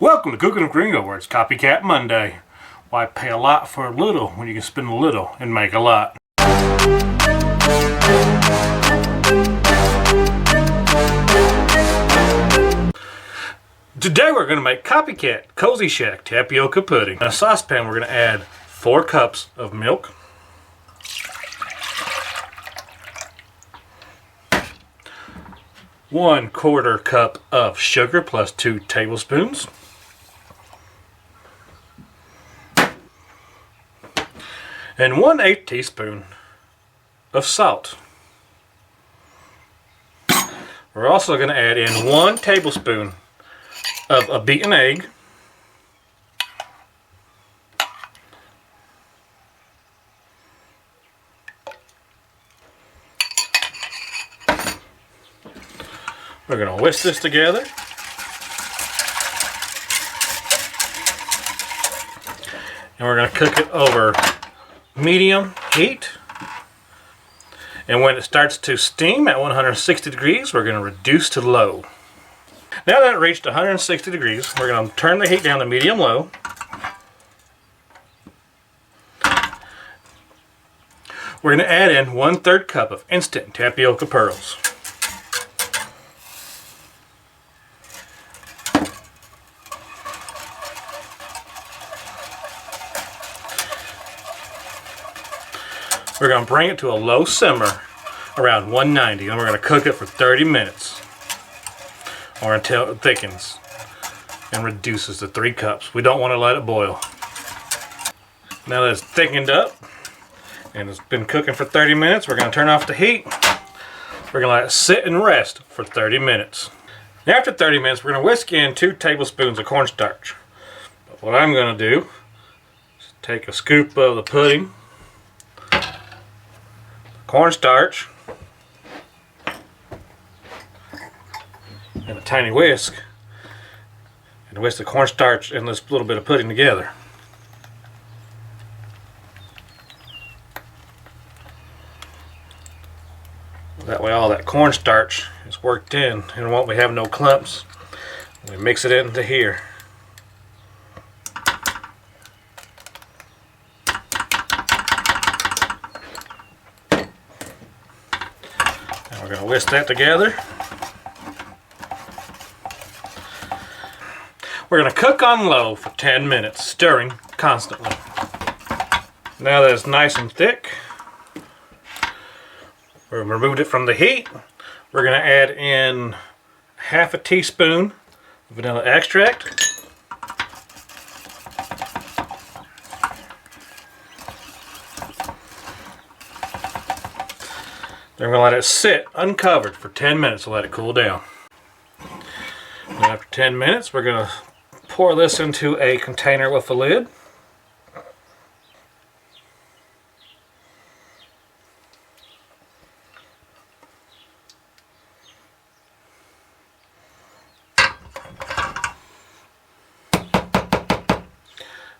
Welcome to Cooking with Gringo, where it's Copycat Monday. Why pay a lot for a little when you can spend a little and make a lot? Today we're going to make Copycat Kozy Shack Tapioca Pudding. In a saucepan we're going to add 4 cups of milk, 1/4 cup of sugar plus 2 tablespoons, and 1/8 teaspoon of salt. We're also going to add in 1 tablespoon of a beaten egg, we're going to whisk this together. And we're going to cook it over medium heat. And when it starts to steam at 160 degrees, we're going to reduce to low. Now that it reached 160 degrees, we're going to turn the heat down to medium-low. We're going to add in 1/3 cup of instant tapioca pearls. We're going to bring it to a low simmer around 190, and we're going to cook it for 30 minutes or until it thickens and reduces to 3 cups. We don't want to let it boil. Now that it's thickened up and it's been cooking for 30 minutes, we're going to turn off the heat. We're going to let it sit and rest for 30 minutes. After 30 minutes, we're going to whisk in 2 tablespoons of cornstarch. But what I'm going to do is take a scoop of the pudding, cornstarch, and a tiny whisk, and whisk the cornstarch and this little bit of pudding together. That way all that cornstarch is worked in and won't we have no clumps. We mix it into here. We're going to whisk that together. We're going to cook on low for 10 minutes, stirring constantly. Now that it's nice and thick, we've removed it from the heat. We're going to add in 1/2 teaspoon of vanilla extract. Then we're going to let it sit uncovered for 10 minutes to let it cool down. And after 10 minutes, we're going to pour this into a container with a lid.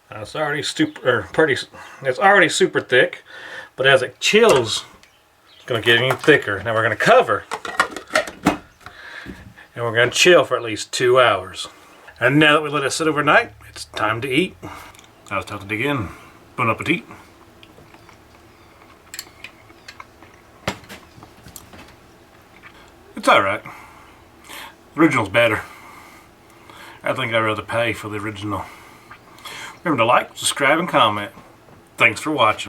Now it's already it's already super thick, but as it chills, it's going to get even thicker. Now we're going to cover, and we're going to chill for at least 2 hours. And now that we let it sit overnight, it's time to eat. Now it's time to dig in. Bon appetit. It's alright. The original's better. I think I'd rather pay for the original. Remember to like, subscribe, and comment. Thanks for watching.